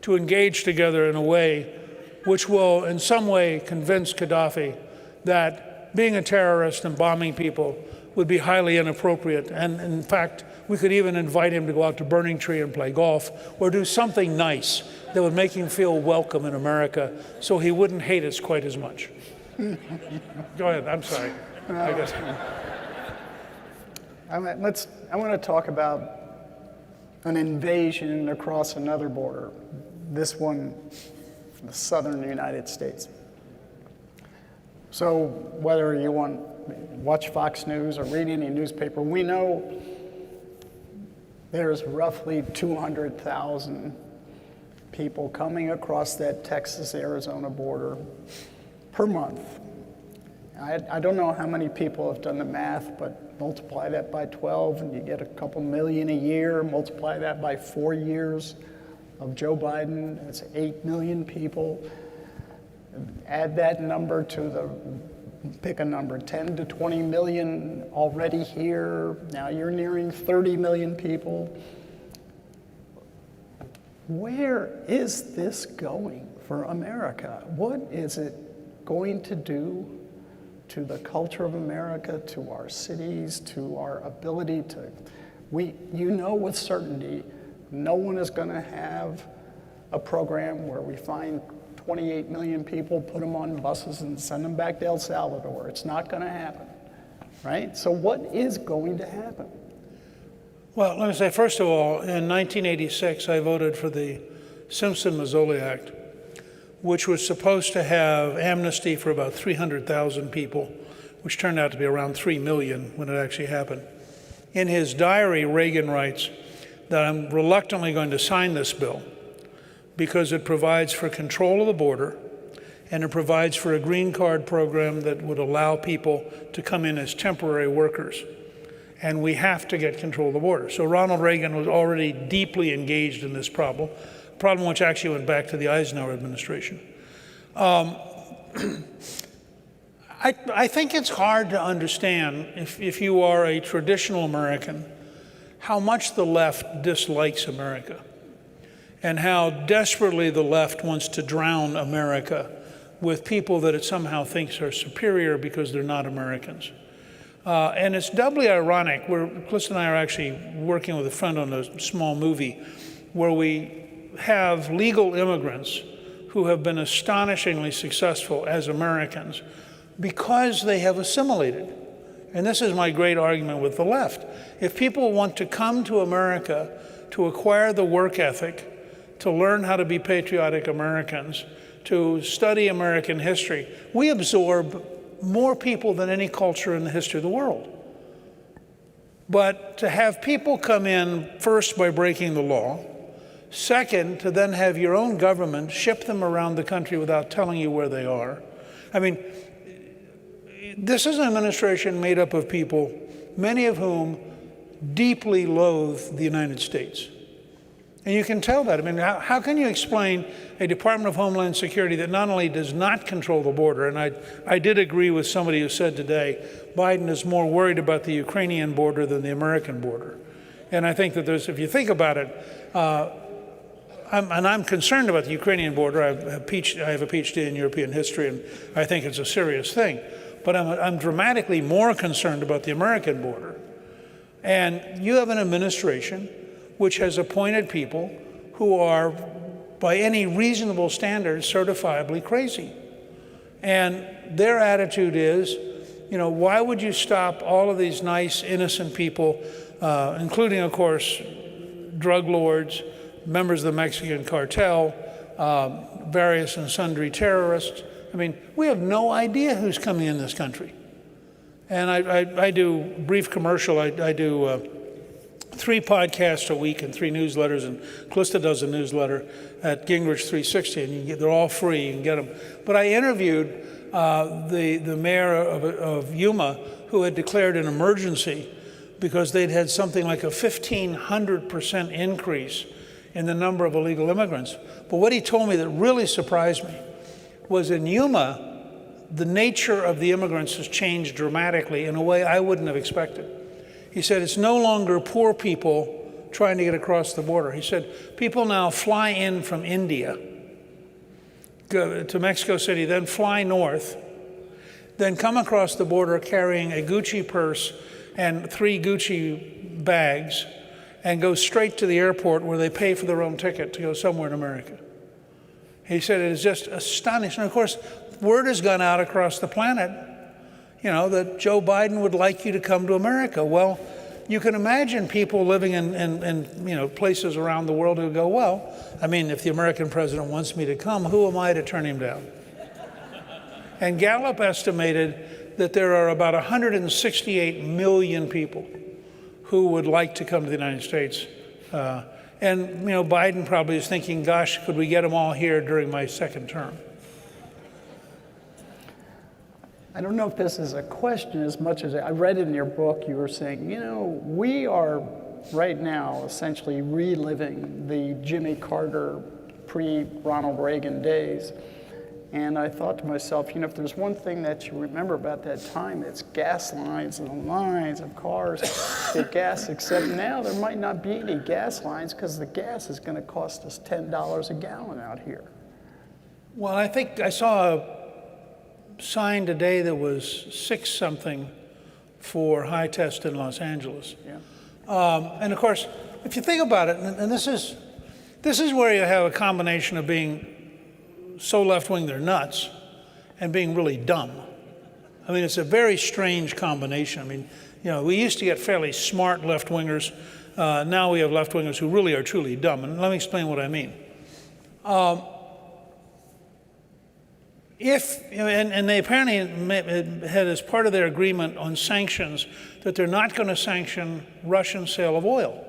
to engage together in a way which will in some way convince Gaddafi that being a terrorist and bombing people would be highly inappropriate. And in fact, we could even invite him to go out to Burning Tree and play golf, or do something nice that would make him feel welcome in America so he wouldn't hate us quite as much. Go ahead, I'm sorry. I guess. I want to talk about an invasion across another border, this one, the southern United States. So whether you watch Fox News or read any newspaper, we know there's roughly 200,000 people coming across that Texas-Arizona border per month. I don't know how many people have done the math, but multiply that by 12 and you get a couple million a year. Multiply that by 4 years of Joe Biden, that's 8 million people. Add that number to pick a number, 10 to 20 million already here. Now you're nearing 30 million people. Where is this going for America? What is it going to do to the culture of America, to our cities, to our ability to, with certainty, no one is going to have a program where we find 28 million people, put them on buses and send them back to El Salvador. It's not going to happen, right? So what is going to happen? Well, let me say, first of all, in 1986, I voted for the Simpson-Mazzoli Act, which was supposed to have amnesty for about 300,000 people, which turned out to be around 3 million when it actually happened. In his diary, Reagan writes that I'm reluctantly going to sign this bill because it provides for control of the border, and it provides for a green card program that would allow people to come in as temporary workers. And we have to get control of the border. So Ronald Reagan was already deeply engaged in this problem which actually went back to the Eisenhower administration. I think it's hard to understand, if you are a traditional American, how much the left dislikes America and how desperately the left wants to drown America with people that it somehow thinks are superior because they're not Americans. And it's doubly ironic. Callista and I are actually working with a friend on a small movie where we have legal immigrants who have been astonishingly successful as Americans because they have assimilated. And this is my great argument with the left. If people want to come to America to acquire the work ethic, to learn how to be patriotic Americans, to study American history, we absorb more people than any culture in the history of the world. But to have people come in, first, by breaking the law, second, to then have your own government ship them around the country without telling you where they are. I mean, this is an administration made up of people, many of whom deeply loathe the United States. And you can tell that. I mean, how can you explain a Department of Homeland Security that not only does not control the border, and I did agree with somebody who said today, Biden is more worried about the Ukrainian border than the American border. And I think that there's, if you think about it, I'm concerned about the Ukrainian border. I have a PhD in European history, and I think it's a serious thing. But I'm dramatically more concerned about the American border. And you have an administration which has appointed people who are, by any reasonable standards, certifiably crazy. And their attitude is, you know, why would you stop all of these nice, innocent people, including, of course, drug lords, members of the Mexican cartel, various and sundry terrorists? I mean, we have no idea who's coming in this country. And I do brief commercial. I do 3 podcasts a week and 3 newsletters, and Callista does a newsletter at Gingrich 360, and they're all free. You can get them. But I interviewed the mayor of Yuma, who had declared an emergency because they'd had something like a 1,500% increase in the number of illegal immigrants. But what he told me that really surprised me was in Yuma, the nature of the immigrants has changed dramatically in a way I wouldn't have expected. He said it's no longer poor people trying to get across the border. He said people now fly in from India, go to Mexico City, then fly north, then come across the border carrying a Gucci purse and 3 Gucci bags, and go straight to the airport where they pay for their own ticket to go somewhere in America. He said it is just astonishing. And of course, word has gone out across the planet, you know, that Joe Biden would like you to come to America. Well, you can imagine people living in you know, places around the world who go, well, I mean, if the American president wants me to come, who am I to turn him down? And Gallup estimated that there are about 168 million people who would like to come to the United States. And you know, Biden probably is thinking, gosh, could we get them all here during my second term? I don't know if this is a question as much as I read it in your book. You were saying, you know, we are right now essentially reliving the Jimmy Carter pre-Ronald Reagan days. And I thought to myself, you know, if there's one thing that you remember about that time, it's gas lines and lines of cars get gas, except now there might not be any gas lines because the gas is going to cost us $10 a gallon out here. Well, I think I saw a sign today that was 6-something for high test in Los Angeles. Yeah. And of course, if you think about it, and this is where you have a combination of being so left-wing they're nuts and being really dumb. I mean, it's a very strange combination. I mean, you know, we used to get fairly smart left-wingers. Now we have left-wingers who really are truly dumb. And let me explain what I mean. And they apparently had as part of their agreement on sanctions that they're not going to sanction Russian sale of oil.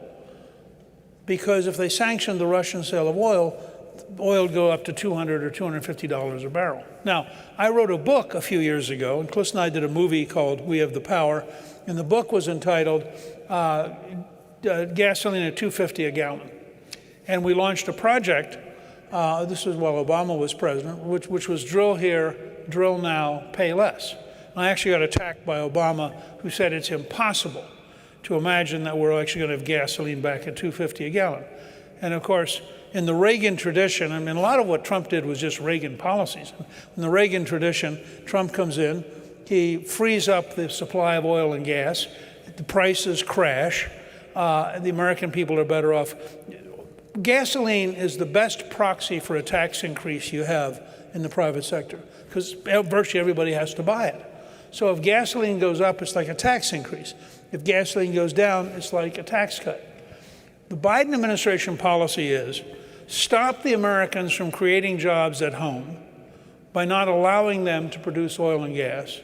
Because if they sanction the Russian sale of oil would go up to $200 or $250 a barrel. Now, I wrote a book a few years ago, and Callista and I did a movie called We Have the Power, and the book was entitled Gasoline at $2.50 a gallon. And we launched a project, this was while Obama was president, which was drill here, drill now, pay less. And I actually got attacked by Obama, who said it's impossible to imagine that we're actually going to have gasoline back at $2.50 a gallon. And of course, in the Reagan tradition, I mean, a lot of what Trump did was just Reagan policies. In the Reagan tradition, Trump comes in, he frees up the supply of oil and gas, the prices crash, the American people are better off. Gasoline is the best proxy for a tax increase you have in the private sector, because virtually everybody has to buy it. So if gasoline goes up, it's like a tax increase. If gasoline goes down, it's like a tax cut. The Biden administration policy is stop the Americans from creating jobs at home by not allowing them to produce oil and gas,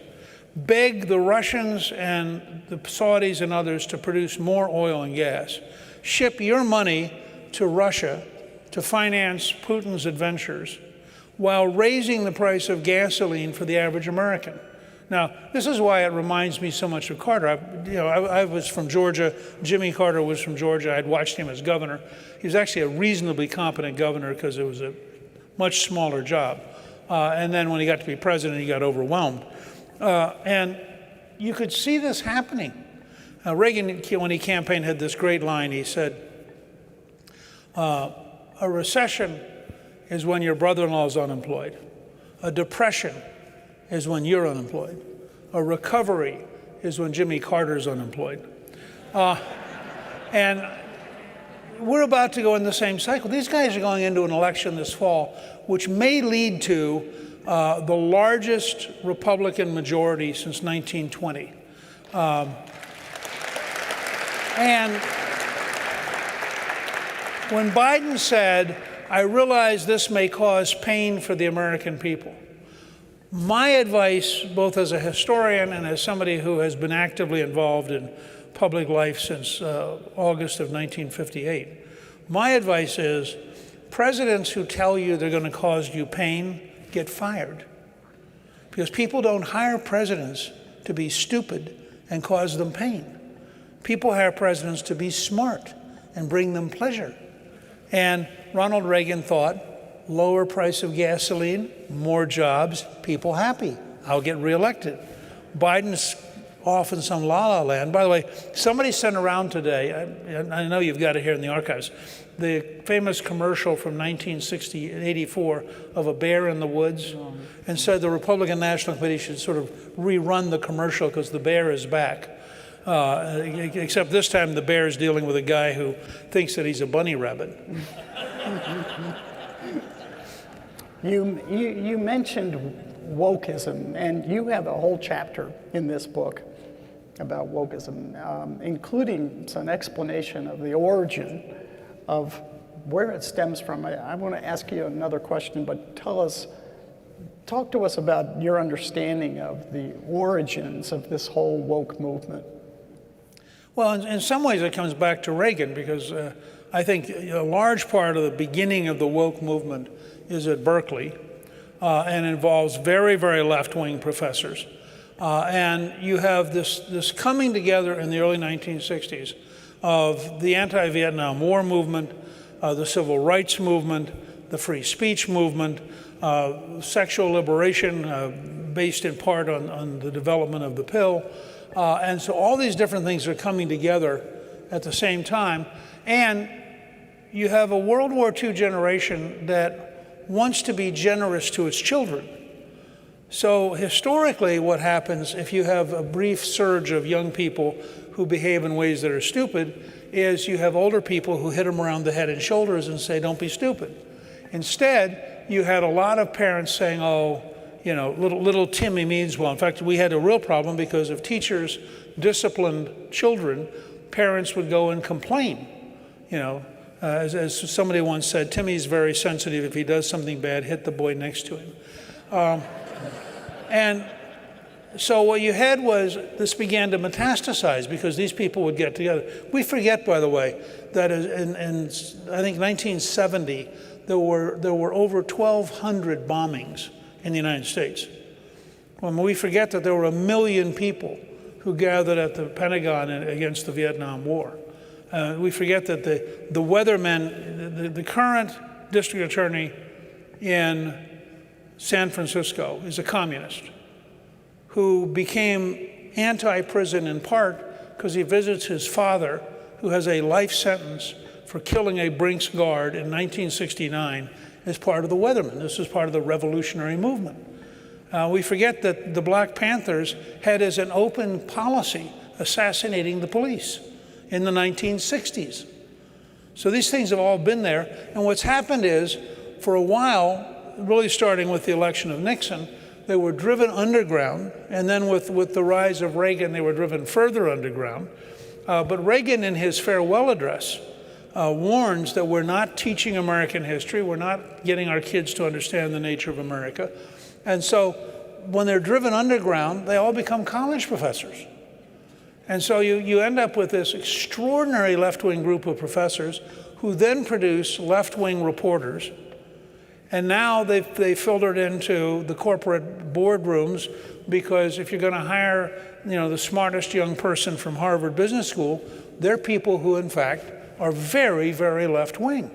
beg the Russians and the Saudis and others to produce more oil and gas, ship your money to Russia to finance Putin's adventures, while raising the price of gasoline for the average American. Now, this is why it reminds me so much of Carter. I was from Georgia. Jimmy Carter was from Georgia. I'd watched him as governor. He was actually a reasonably competent governor because it was a much smaller job. And then when he got to be president, he got overwhelmed. And you could see this happening. Reagan, when he campaigned, had this great line. He said, a recession is when your brother-in-law is unemployed. A depression is when you're unemployed. A recovery is when Jimmy Carter's unemployed. And we're about to go in the same cycle. These guys are going into an election this fall, which may lead to the largest Republican majority since 1920. And when Biden said, I realize this may cause pain for the American people, my advice, both as a historian and as somebody who has been actively involved in public life since August of 1958, my advice is presidents who tell you they're going to cause you pain get fired. Because people don't hire presidents to be stupid and cause them pain. People hire presidents to be smart and bring them pleasure. And Ronald Reagan thought, lower price of gasoline, more jobs, people happy. I'll get reelected. Biden's off in some la-la land. By the way, somebody sent around today, I know you've got it here in the archives, the famous commercial from 1984 of a bear in the woods, and said the Republican National Committee should sort of rerun the commercial because the bear is back. Except this time the bear is dealing with a guy who thinks that he's a bunny rabbit. You mentioned wokeism, and you have a whole chapter in this book about wokeism, including some explanation of the origin of where it stems from. I want to ask you another question, but talk to us about your understanding of the origins of this whole woke movement. Well, in some ways it comes back to Reagan, because I think a large part of the beginning of the woke movement is at Berkeley, and involves very, very left-wing professors. And you have this coming together in the early 1960s of the anti-Vietnam War movement, the civil rights movement, the free speech movement, sexual liberation based in part on the development of the pill. And so all these different things are coming together at the same time. And you have a World War II generation that wants to be generous to its children. So historically, what happens if you have a brief surge of young people who behave in ways that are stupid is you have older people who hit them around the head and shoulders and say, don't be stupid. Instead, you had a lot of parents saying, oh, you know, little Timmy means well. In fact, we had a real problem because if teachers disciplined children, parents would go and complain. You know, as somebody once said, Timmy's very sensitive. If he does something bad, hit the boy next to him. And so what you had was this began to metastasize because these people would get together. We forget, by the way, that in I think 1970, there were over 1,200 bombings in the United States. When we forget that there were 1 million people who gathered at the Pentagon against the Vietnam War. We forget that the weathermen, the current district attorney in San Francisco is a communist who became anti-prison in part because he visits his father, who has a life sentence for killing a Brinks guard in 1969 as part of the weathermen. This is part of the revolutionary movement. We forget that the Black Panthers had as an open policy assassinating the police in the 1960s. So these things have all been there. And what's happened is, for a while, really starting with the election of Nixon, they were driven underground. And then with the rise of Reagan, they were driven further underground. But Reagan, in his farewell address, warns that we're not teaching American history. We're not getting our kids to understand the nature of America. And so when they're driven underground, they all become college professors. And so you end up with this extraordinary left-wing group of professors who then produce left-wing reporters. And now they've filtered into the corporate boardrooms, because if you're going to hire, the smartest young person from Harvard Business School, they're people who, in fact, are very, very left-wing.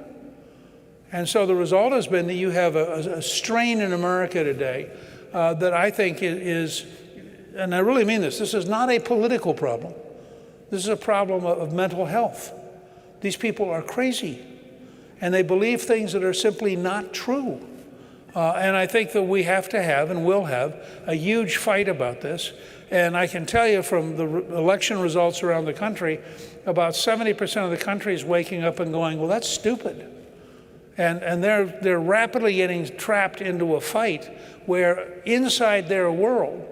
And so the result has been that you have a strain in America today that I think is, and I really mean this is not a political problem. This is a problem of mental health. These people are crazy, and they believe things that are simply not true. And I think that we have to have, and will have, a huge fight about this. And I can tell you from the election results around the country, about 70% of the country is waking up and going, well, that's stupid. And they're rapidly getting trapped into a fight where inside their world,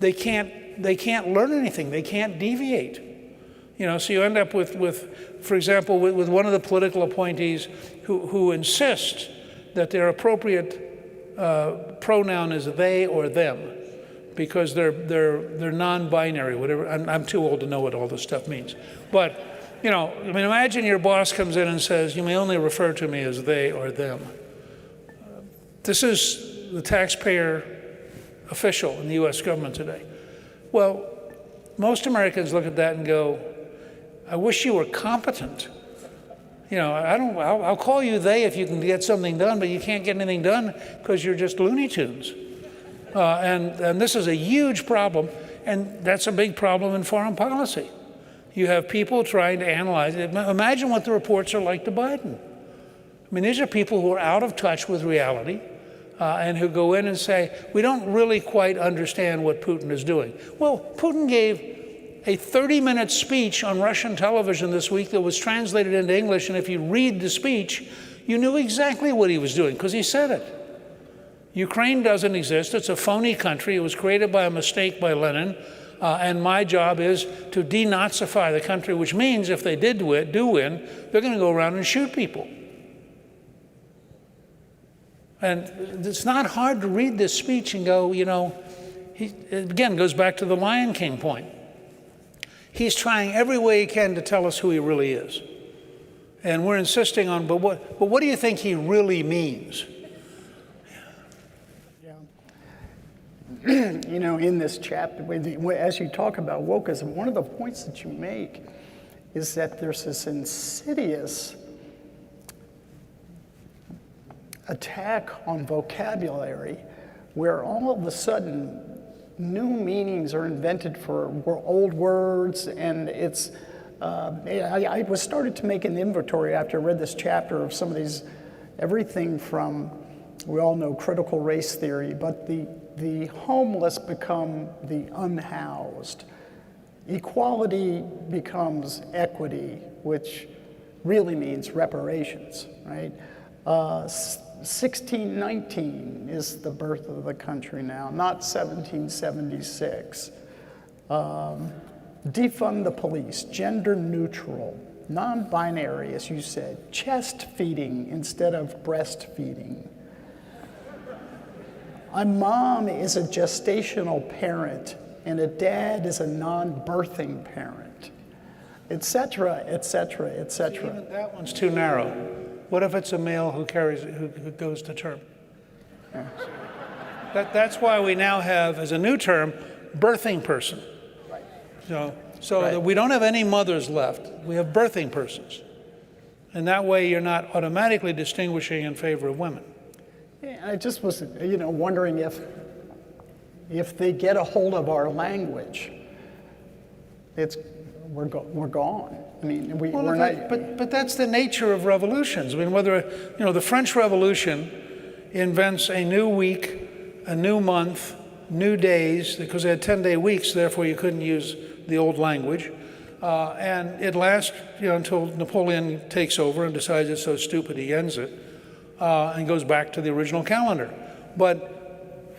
they can't learn anything, they can't deviate. So you end up with for example, with one of the political appointees who insists that their appropriate pronoun is they or them, because they're non-binary, whatever. I'm too old to know what all this stuff means. But, imagine your boss comes in and says, you may only refer to me as they or them. This is the taxpayer official in the US government today. Well, most Americans look at that and go, I wish you were competent. I'll call you they if you can get something done, but you can't get anything done because you're just Looney Tunes. And this is a huge problem, and that's a big problem in foreign policy. You have people trying to analyze it. Imagine what the reports are like to Biden. These are people who are out of touch with reality and who go in and say, we don't really quite understand what Putin is doing. Well, Putin gave a 30-minute speech on Russian television this week that was translated into English, and if you read the speech, you knew exactly what he was doing, because he said it. Ukraine doesn't exist. It's a phony country. It was created by a mistake by Lenin, and my job is to denazify the country, which means if they do win, they're going to go around and shoot people. And it's not hard to read this speech and go, he again goes back to the Lion King point. He's trying every way he can to tell us who he really is. And we're insisting on, but what do you think he really means? In this chapter, as you talk about wokeism, one of the points that you make is that there's this insidious attack on vocabulary where all of a sudden new meanings are invented for old words, and it's, I was started to make an inventory after I read this chapter of some of these, everything from, we all know critical race theory, but the homeless become the unhoused. Equality becomes equity, which really means reparations, right? 1619 is the birth of the country now, not 1776. Defund the police, gender neutral, non-binary, as you said, chest feeding instead of breastfeeding. A mom is a gestational parent and a dad is a non-birthing parent, et cetera, et cetera, et cetera. Even that one's too narrow. What if it's a male who goes to term? Yeah. That's why we now have, as a new term, birthing person. Right. So right. That we don't have any mothers left. We have birthing persons. And that way you're not automatically distinguishing in favor of women. Yeah, I just was, wondering if they get a hold of our language, we're gone. We're not. But that's the nature of revolutions. Whether the French Revolution invents a new week, a new month, new days, because they had 10-day weeks, therefore you couldn't use the old language, and it lasts until Napoleon takes over and decides it's so stupid he ends it, and goes back to the original calendar. But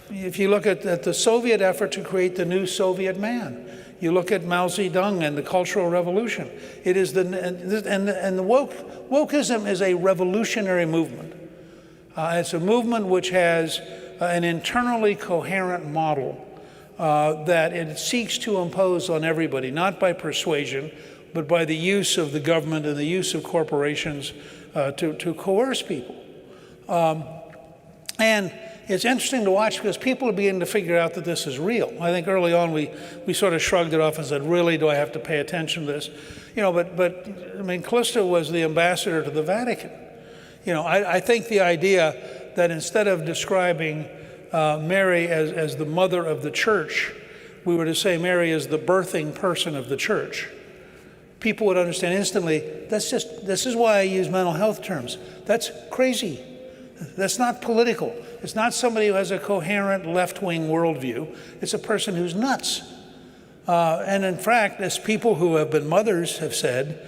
if you look at the Soviet effort to create the new Soviet man, you look at Mao Zedong and the Cultural Revolution. It is the wokeism is a revolutionary movement. It's a movement which has an internally coherent model that it seeks to impose on everybody, not by persuasion, but by the use of the government and the use of corporations to coerce people. And it's interesting to watch because people are beginning to figure out that this is real. I think early on we sort of shrugged it off and said, really, do I have to pay attention to this? You know, but I mean, Callista was the ambassador to the Vatican. You know, I think the idea that instead of describing Mary as the mother of the church, we were to say Mary is the birthing person of the church, people would understand instantly, this is why I use mental health terms. That's crazy. That's not political. It's not somebody who has a coherent left-wing worldview. It's a person who's nuts. And in fact, as people who have been mothers have said,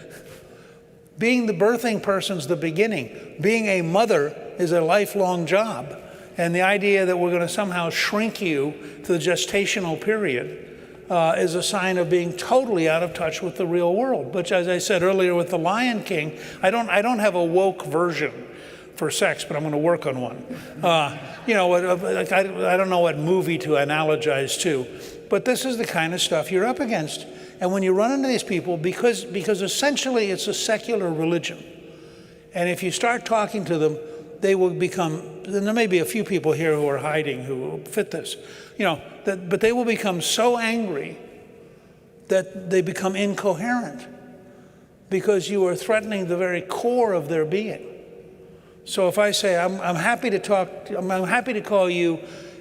being the birthing person's the beginning. Being a mother is a lifelong job. And the idea that we're going to somehow shrink you to the gestational period is a sign of being totally out of touch with the real world. Which, as I said earlier with The Lion King, I don't have a woke version for sex, but I'm going to work on one. You know, I don't know what movie to analogize to, but this is the kind of stuff you're up against. And when you run into these people, because essentially it's a secular religion, and if you start talking to them, they will become, and there may be a few people here who are hiding who fit this, you know, but they will become so angry that they become incoherent because you are threatening the very core of their being. So if I say, I'm happy to call you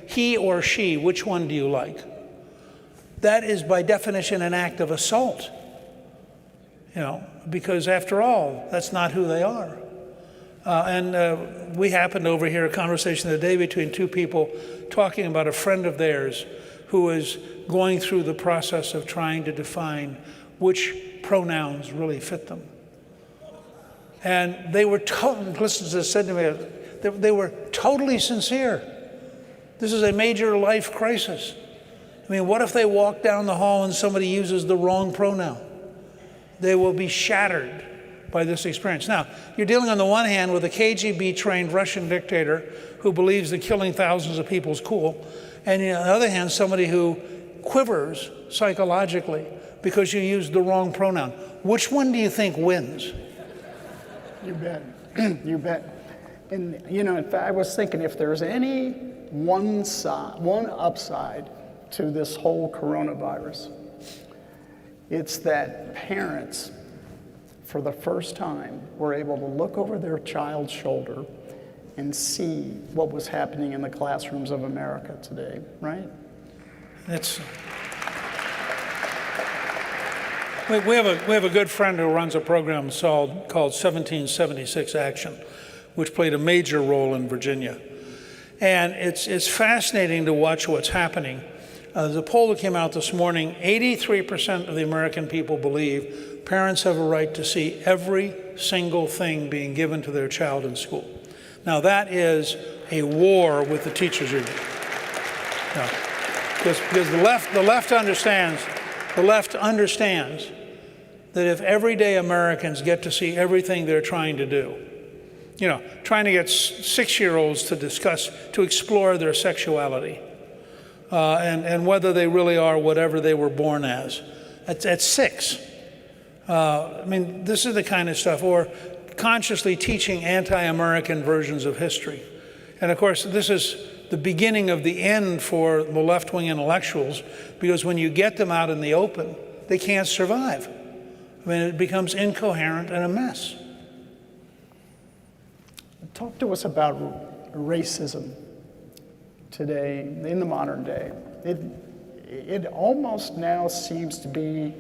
he or she, which one do you like? That is by definition an act of assault, you know, because after all, that's not who they are. And we happened to overhear a conversation the day between two people talking about a friend of theirs who is going through the process of trying to define which pronouns really fit them. And they were Callista said to me, they were totally sincere. This is a major life crisis. I mean, what if they walk down the hall and somebody uses the wrong pronoun? They will be shattered by this experience. Now, you're dealing on the one hand with a KGB-trained Russian dictator who believes that killing thousands of people is cool, and on the other hand, somebody who quivers psychologically because you used the wrong pronoun. Which one do you think wins? You bet. You bet. And, you know, in fact, I was thinking if there's any one upside to this whole coronavirus, it's that parents, for the first time, were able to look over their child's shoulder and see what was happening in the classrooms of America today, right? We have a good friend who runs a program called 1776 Action, which played a major role in Virginia. And it's fascinating to watch what's happening. The poll that came out this morning, 83% of the American people believe parents have a right to see every single thing being given to their child in school. Now that is a war with the teachers union. Because the left understands that if everyday Americans get to see everything they're trying to do, you know, trying to get 6-year-olds to explore their sexuality, and whether they really are whatever they were born as, at 6. I mean, this is the kind of stuff, or consciously teaching anti-American versions of history. And of course, this is the beginning of the end for the left-wing intellectuals, because when you get them out in the open, they can't survive. I mean, it becomes incoherent and a mess. Talk to us about racism today, in the modern day. It almost now seems to be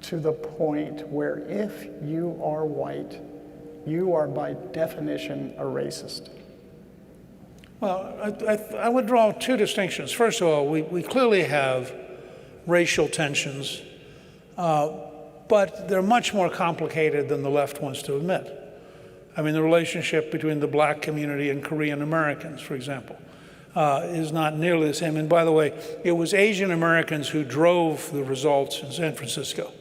to the point where if you are white, you are by definition a racist. Well, I would draw two distinctions. First of all, we clearly have racial tensions, but they're much more complicated than the left wants to admit. I mean, the relationship between the black community and Korean Americans, for example, is not nearly the same. And by the way, it was Asian Americans who drove the results in San Francisco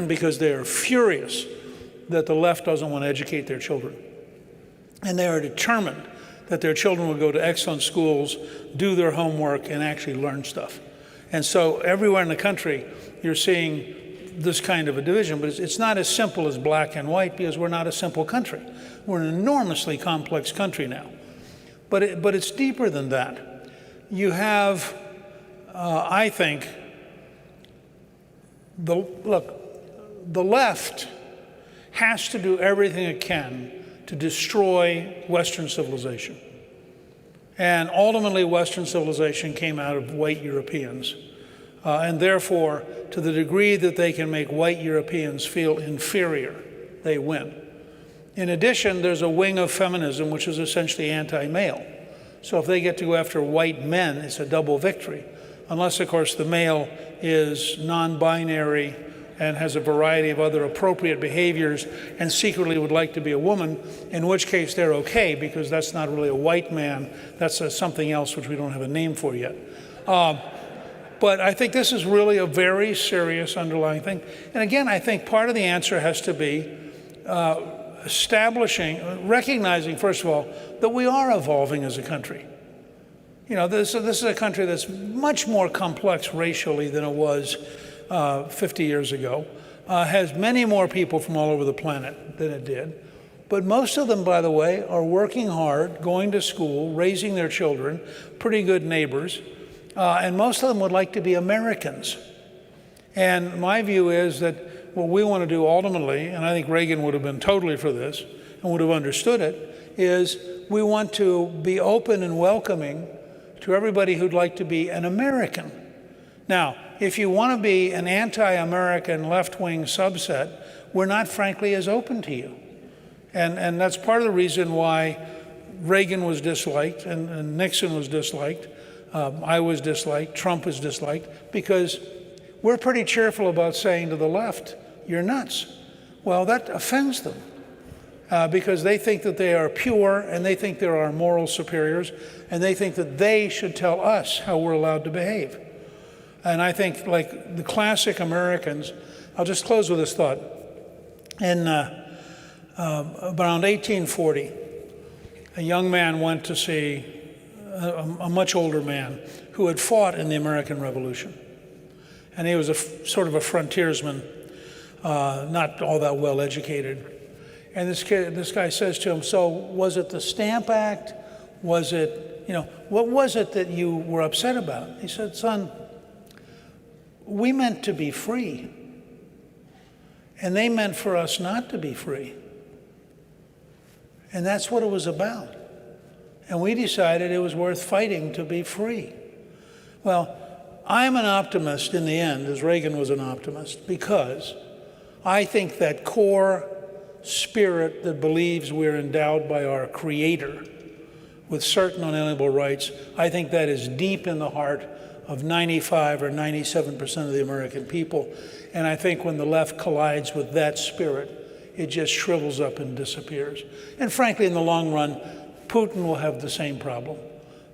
because they are furious that the left doesn't want to educate their children. And they are determined that their children would go to excellent schools, do their homework, and actually learn stuff. And so everywhere in the country, you're seeing this kind of a division, but it's not as simple as black and white because we're not a simple country. We're an enormously complex country now. But it's deeper than that. You have, I think, the left has to do everything it can to destroy Western civilization. And ultimately, Western civilization came out of white Europeans. And therefore, to the degree that they can make white Europeans feel inferior, they win. In addition, there's a wing of feminism which is essentially anti-male. So if they get to go after white men, it's a double victory. Unless, of course, the male is non-binary and has a variety of other appropriate behaviors and secretly would like to be a woman, in which case they're okay because that's not really a white man, that's something else which we don't have a name for yet. But I think this is really a very serious underlying thing. And again, I think part of the answer has to be recognizing, first of all, that we are evolving as a country. You know, this is a country that's much more complex racially than it was 50 years ago, has many more people from all over the planet than it did. But most of them, by the way, are working hard, going to school, raising their children, pretty good neighbors, and most of them would like to be Americans. And my view is that what we want to do ultimately, and I think Reagan would have been totally for this and would have understood it, is we want to be open and welcoming to everybody who'd like to be an American. Now, if you want to be an anti-American left-wing subset, we're not, frankly, as open to you. And that's part of the reason why Reagan was disliked and Nixon was disliked. I was disliked, Trump was disliked, because we're pretty cheerful about saying to the left, you're nuts. Well, that offends them because they think that they are pure and they think they're our moral superiors and they think that they should tell us how we're allowed to behave. And I think, like the classic Americans, I'll just close with this thought. In around 1840, a young man went to see a much older man who had fought in the American Revolution. And he was sort of a frontiersman, not all that well educated. And this guy says to him, so was it the Stamp Act? Was it, what was it that you were upset about? He said, son, we meant to be free. And they meant for us not to be free. And that's what it was about. And we decided it was worth fighting to be free. Well, I'm an optimist in the end, as Reagan was an optimist, because I think that core spirit that believes we're endowed by our Creator with certain unalienable rights, I think that is deep in the heart of 95 or 97% of the American people. And I think when the left collides with that spirit, it just shrivels up and disappears. And frankly, in the long run, Putin will have the same problem.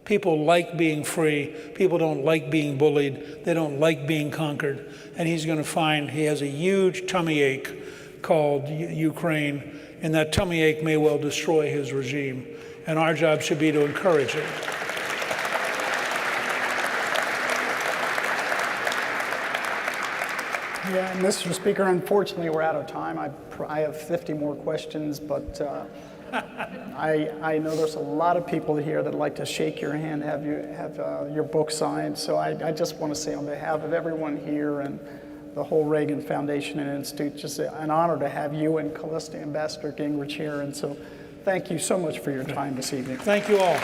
People like being free. People don't like being bullied. They don't like being conquered. And he's going to find he has a huge tummy ache called Ukraine, and that tummy ache may well destroy his regime. And our job should be to encourage it. Yeah, Mr. Speaker, unfortunately, we're out of time. I have 50 more questions, but I know there's a lot of people here that like to shake your hand, have your book signed. So I just want to say on behalf of everyone here and the whole Reagan Foundation and Institute, just an honor to have you and Callista Ambassador Gingrich here. And so thank you so much for your time this evening. Thank you all.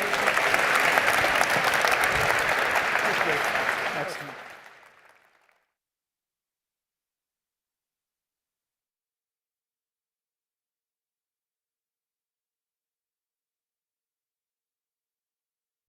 Excellent.